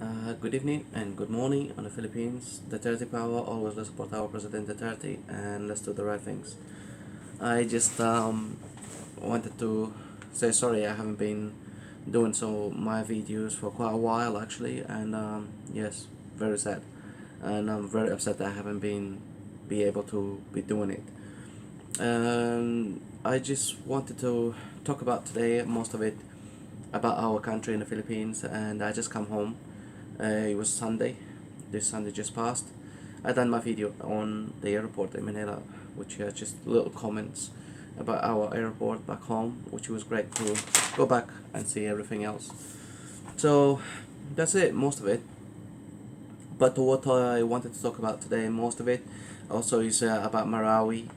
Good evening and good morning on the Philippines. Duterte power, always let's support our President Duterte and let's do the right things. I just wanted to say sorry I haven't been doing my videos for quite a while actually, and yes, very sad, and I'm very upset that I haven't been be able to be doing it. I just wanted to talk about today most of it about our country in the Philippines, and I just come home. It was Sunday. This Sunday just passed. I done my video on the airport in Manila, which has just little comments about our airport back home, which was great to go back and see everything else. So that's it, most of it. But what I wanted to talk about today, most of it, also is about Marawi,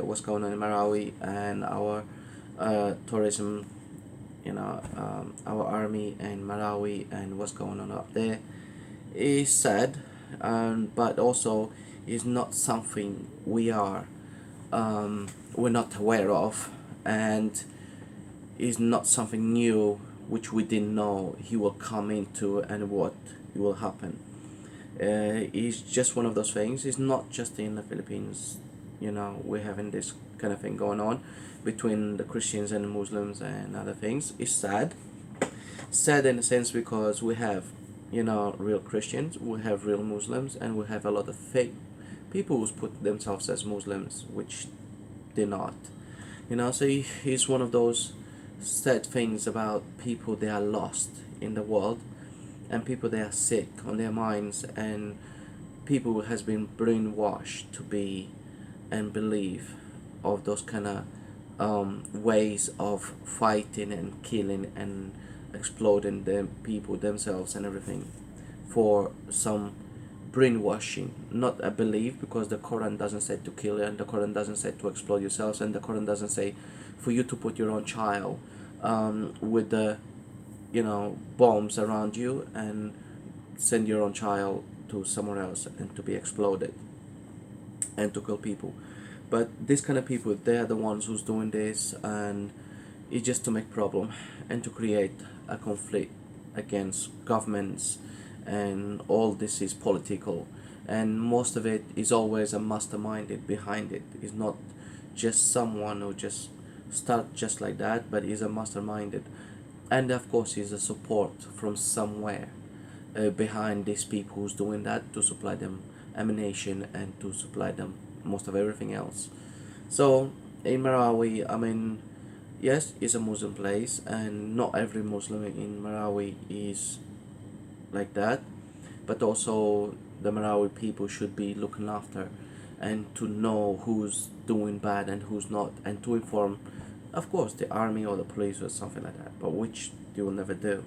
what's going on in Marawi, and our tourism, our army and Marawi, and what's going on up there is sad, but also is not something we're not aware of, and is not something new which we didn't know he will come into and what will happen. It's just one of those things. It's not just in the Philippines. We're having this kind of thing going on between the Christians and the Muslims and other things. It's sad. Sad in a sense because we have, real Christians, we have real Muslims, and we have a lot of fake people who put themselves as Muslims, which they're not. So it's one of those sad things about people. They are lost in the world, and people they are sick on their minds, and people who has been brainwashed to be and believe of those kind of ways of fighting and killing and exploding the people themselves and everything for some brainwashing, not a belief, because the Quran doesn't say to kill, and the Quran doesn't say to explode yourselves, and the Quran doesn't say for you to put your own child with the bombs around you and send your own child to somewhere else and to be exploded and to kill people. But these kind of people, they are the ones who's doing this, and it's just to make problem and to create a conflict against governments, and all this is political, and most of it is always a masterminded behind it. It's not just someone who just start just like that, but is a masterminded, and of course is a support from somewhere behind these people who's doing that to supply them ammunition and to supply them most of everything else. So in Marawi, I mean, yes, it's a Muslim place, and not every Muslim in Marawi is like that, but also the Marawi people should be looking after and to know who's doing bad and who's not, and to inform, of course, the army or the police or something like that, but which they will never do.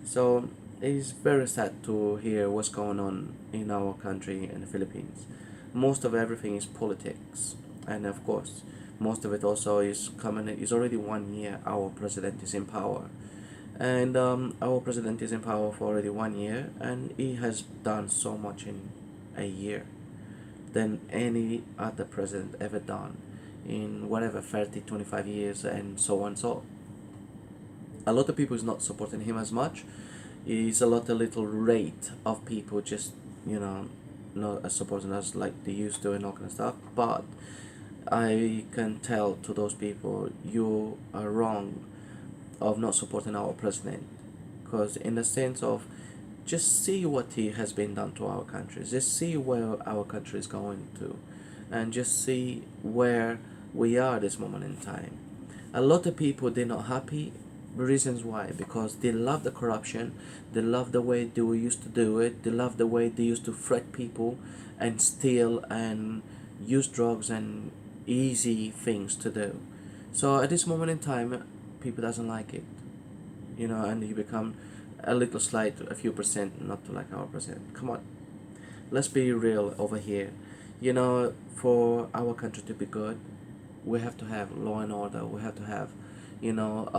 So it's very sad to hear what's going on in our country in the Philippines. Most of everything is politics, and of course, most of it also is coming. Is already 1 year our president is in power, and our president is in power for already 1 year, and he has done so much in a year than any other president ever done in whatever 30, 25 years, and so on. So a lot of people is not supporting him as much. Is a lot of little rate of people just you know not as supporting us like they used to and all kind of stuff. But I can tell to those people, you are wrong of not supporting our president, because in the sense of just see what he has been done to our country, just see where our country is going to, and just see where we are this moment in time. A lot of people, they're not happy. Reasons why? Because they love the corruption, they love the way they used to do it, they love the way they used to threat people and steal and use drugs and easy things to do. So at this moment in time, people doesn't like it, and you become a little slight, a few percent not to like our president. Come on, let's be real over here. For our country to be good, we have to have law and order. We have to have, you know,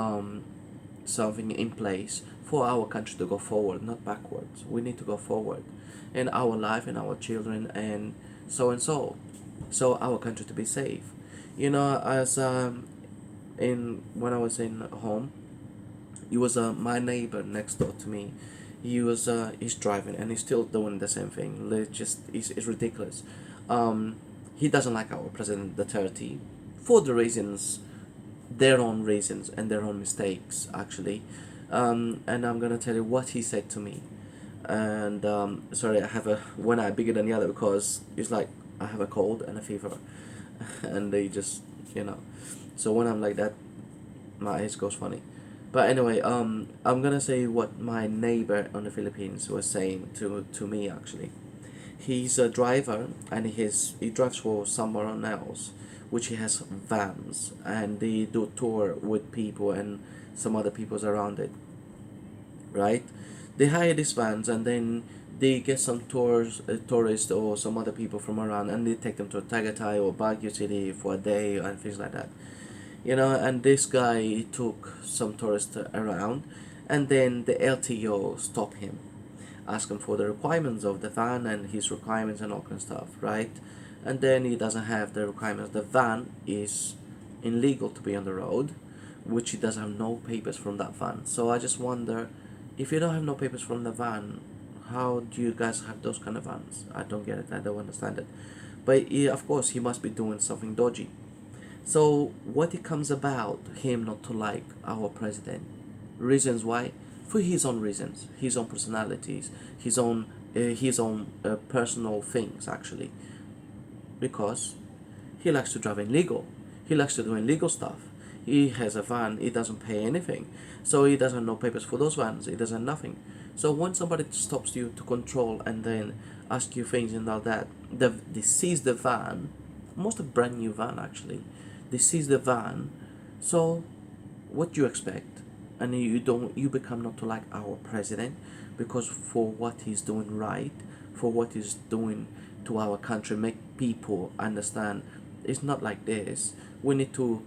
something in place for our country to go forward, not backwards. We need to go forward in our life and our children and so and so, so our country to be safe. As in when I was in home, it was my neighbor next door to me. He's driving and he's still doing the same thing. Just it's ridiculous. Um, he doesn't like our president Duterte for the reasons, their own reasons and their own mistakes actually. And I'm gonna tell you what he said to me. And sorry, I have a one eye bigger than the other because it's like I have a cold and a fever, and they just you know. So when I'm like that, my eyes goes funny. But anyway, I'm gonna say what my neighbor on the Philippines was saying to me actually. He's a driver and he drives for someone else, which he has vans and they do tour with people and some other people's around it, right? They hire these vans and then they get some tourists or some other people from around and they take them to Tagaytay or Baguio City for a day and things like that. And this guy took some tourists around, and then the LTO stopped him, asked him for the requirements of the van and his requirements and all kind of stuff, right? And then he doesn't have the requirements. The van is illegal to be on the road, which he doesn't have no papers from that van. So I just wonder, if you don't have no papers from the van, how do you guys have those kind of vans? I don't get it. I don't understand it. But of course, he must be doing something dodgy. So what it comes about him not to like our president? Reasons why? For his own reasons, his own personalities, his own personal things actually. Because he likes to drive illegal. He likes to do illegal stuff. He has a van. He doesn't pay anything, so he doesn't have no papers for those vans. He doesn't have nothing. So when somebody stops you to control and then ask you things and all that, they seize the van, most a brand new van actually. They seize the van. So what do you expect? And you become not to like our president because for what he's doing right, for what he's doing to our country, make people understand it's not like this. We need to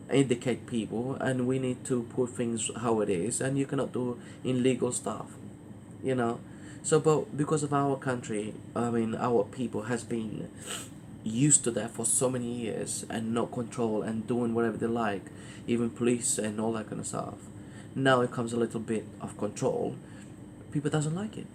educate people and we need to put things how it is, and you cannot do illegal stuff, you know. So but because of our country, I mean our people has been used to that for so many years and no control and doing whatever they like, even police and all that kind of stuff. Now it comes a little bit of control. People doesn't like it.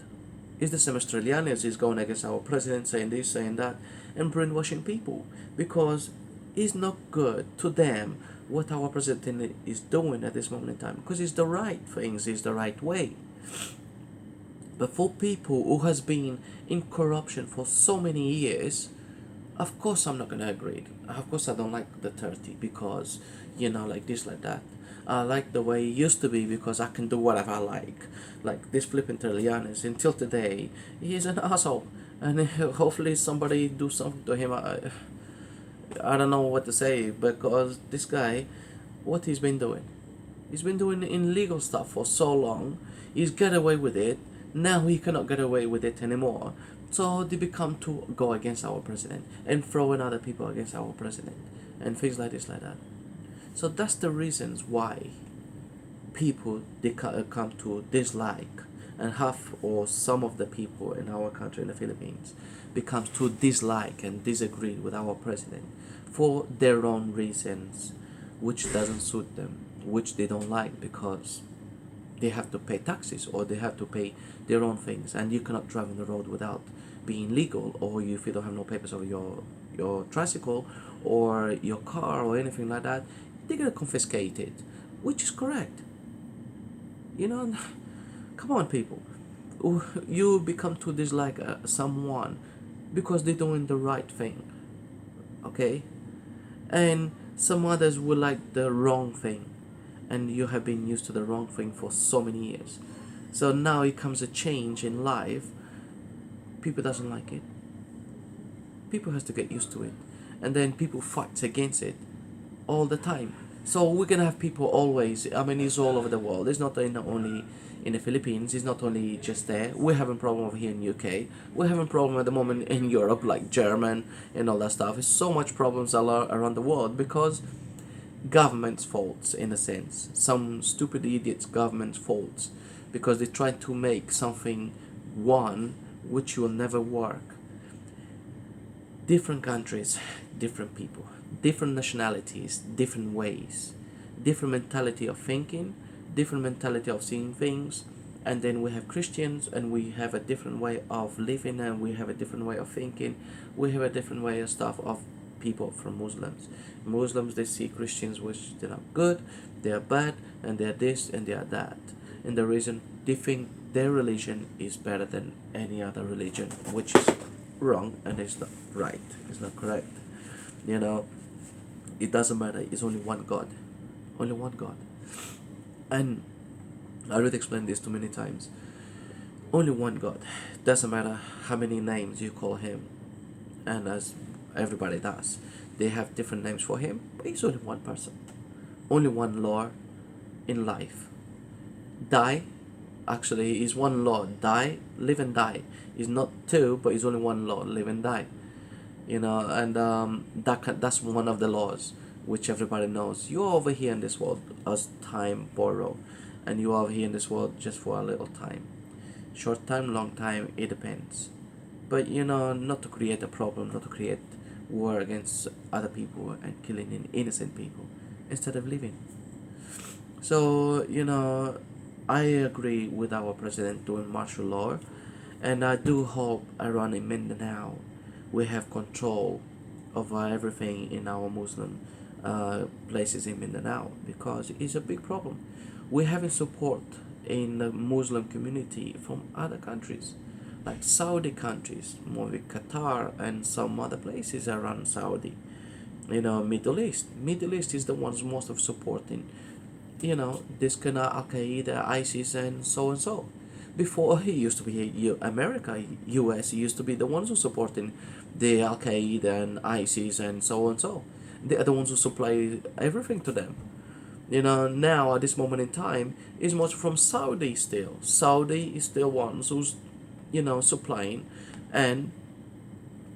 It's the same Australians is going against our president, saying this, saying that, and brainwashing people because it's not good to them what our president is doing at this moment in time because it's the right things, it's the right way. But for people who has been in corruption for so many years, of course I'm not gonna agree. Of course I don't like the 30 because like this like that. I like the way it used to be because I can do whatever I like. Like this flipping Trillianis until today, he's an asshole, and hopefully somebody do something to him. I don't know what to say because this guy, what he's been doing illegal stuff for so long. He's get away with it. Now he cannot get away with it anymore. So they become to go against our president and throwing other people against our president and things like this like that. So that's the reasons why people they come to dislike, and half or some of the people in our country in the Philippines becomes to dislike and disagree with our president for their own reasons, which doesn't suit them, which they don't like because they have to pay taxes or they have to pay their own things, and you cannot drive on the road without being legal, or if you don't have no papers of your tricycle or your car or anything like that, they're gonna confiscate it, which is correct. You know, come on, people. You become to dislike someone because they're doing the right thing, okay? And some others will like the wrong thing, and you have been used to the wrong thing for so many years. So now it comes a change in life. People doesn't like it. People has to get used to it, and then people fight against it all the time. So we're gonna have people always. I mean, it's all over the world. It's not only in the Philippines. It's not only just there. We're having problem over here in UK. We're having problem at the moment in Europe, like German and all that stuff. There's so much problems all around the world because government's faults in a sense. Some stupid idiots' government's faults because they try to make something one which will never work. Different countries, different people, different nationalities, different ways, different mentality of thinking, different mentality of seeing things, and then we have Christians, and we have a different way of living, and we have a different way of thinking, we have a different way of stuff of people from Muslims, they see Christians which they're not good, they are bad, and they're this and they are that, and the reason they think their religion is better than any other religion, which is wrong, and it's not right, it's not correct. you know it doesn't matter, it's only one God, only one God. And I already explained this too many times. Only one God. Doesn't matter how many names you call him, and as everybody does, they have different names for him, but he's only one person. Only one law in life. Die, actually, is one law. Die, live and die. Is not two, but it's only one law. Live and die. And that's one of the laws which everybody knows. You're over here in this world as time borrow, and you're over here in this world just for a little time. Short time, long time, it depends. But not to create a problem, not to create war against other people and killing innocent people instead of living. So, I agree with our president doing martial law, and I do hope around in Mindanao we have control over everything in our Muslim places in Mindanao, because it's a big problem. We're having support in the Muslim community from other countries, like Saudi countries, maybe Qatar and some other places around Saudi. Middle East. Middle East is the ones most of supporting, this kind of Al Qaeda, ISIS, and so and so. Before, he used to be America, US used to be the ones who supporting the Al Qaeda and ISIS and so and so. They are the ones who supply everything to them. Now at this moment in time, it's much from Saudi still. Saudi is still ones who's, supplying and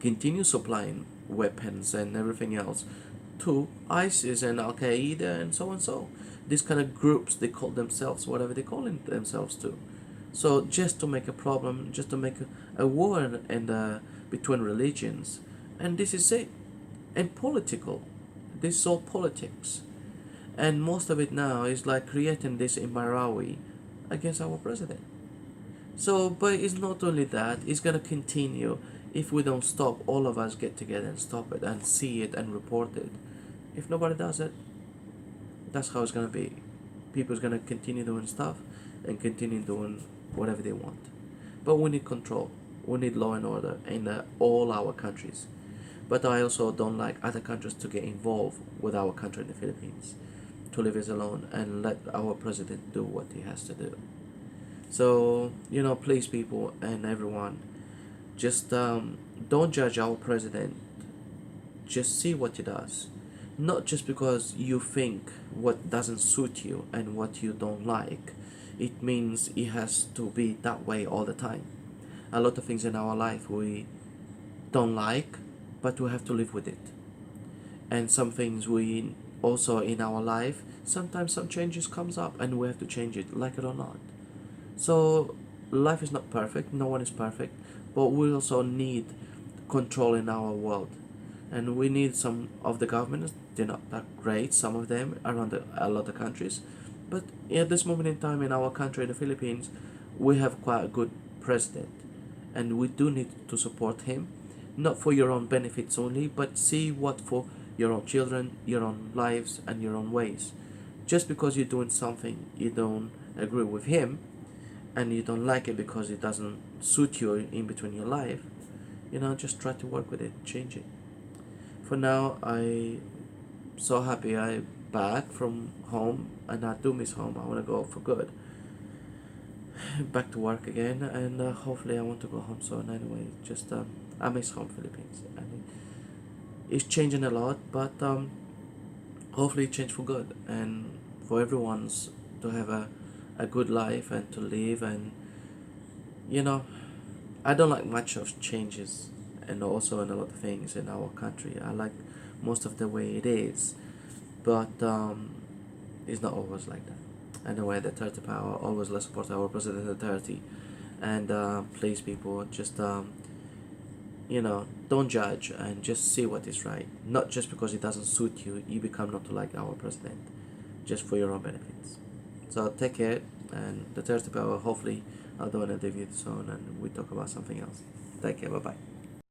continue supplying weapons and everything else to ISIS and Al Qaeda and so and so. These kind of groups, they call themselves whatever they call themselves to. So just to make a problem, just to make a war between religions, and this is it. And political, this is all politics, and most of it now is like creating this in Marawi against our president. So, but it's not only that, it's gonna continue if we don't stop. All of us get together and stop it and see it and report it. If nobody does it, that's how it's gonna be. People's gonna continue doing stuff and continue doing whatever they want. But we need control. We need law and order in all our countries. But I also don't like other countries to get involved with our country in the Philippines, to leave us alone and let our president do what he has to do. So, please, people and everyone, just don't judge our president. Just see what he does. Not just because you think what doesn't suit you and what you don't like, it means it has to be that way all the time. A lot of things in our life we don't like, but we have to live with it. And some things we also in our life, sometimes some changes comes up and we have to change it, like it or not. So life is not perfect, no one is perfect, but we also need control in our world. And we need some of the governments, they're not that great, some of them around a lot of countries. But at this moment in time in our country, the Philippines, we have quite a good president. And we do need to support him, not for your own benefits only, but see what for your own children, your own lives, and your own ways. Just because you're doing something you don't agree with him, and you don't like it because it doesn't suit you in between your life, just try to work with it, change it. For now, I so happy I back from home, and I do miss home. I want to go for good, back to work again, and hopefully I want to go home soon. Anyway, just I miss home, Philippines, and it's changing a lot, but hopefully it change for good and for everyone's to have a good life and to live. And I don't like much of changes, and also in a lot of things in our country. I like most of the way it is, but it's not always like that. Anyway, the Duterte power, always let's support our president Duterte, and please, people, just don't judge and just see what is right. Not just because it doesn't suit you, you become not to like our president, just for your own benefits. So take care, and Duterte power. Hopefully, I'll do another video soon, and we talk about something else. Take care. Bye bye.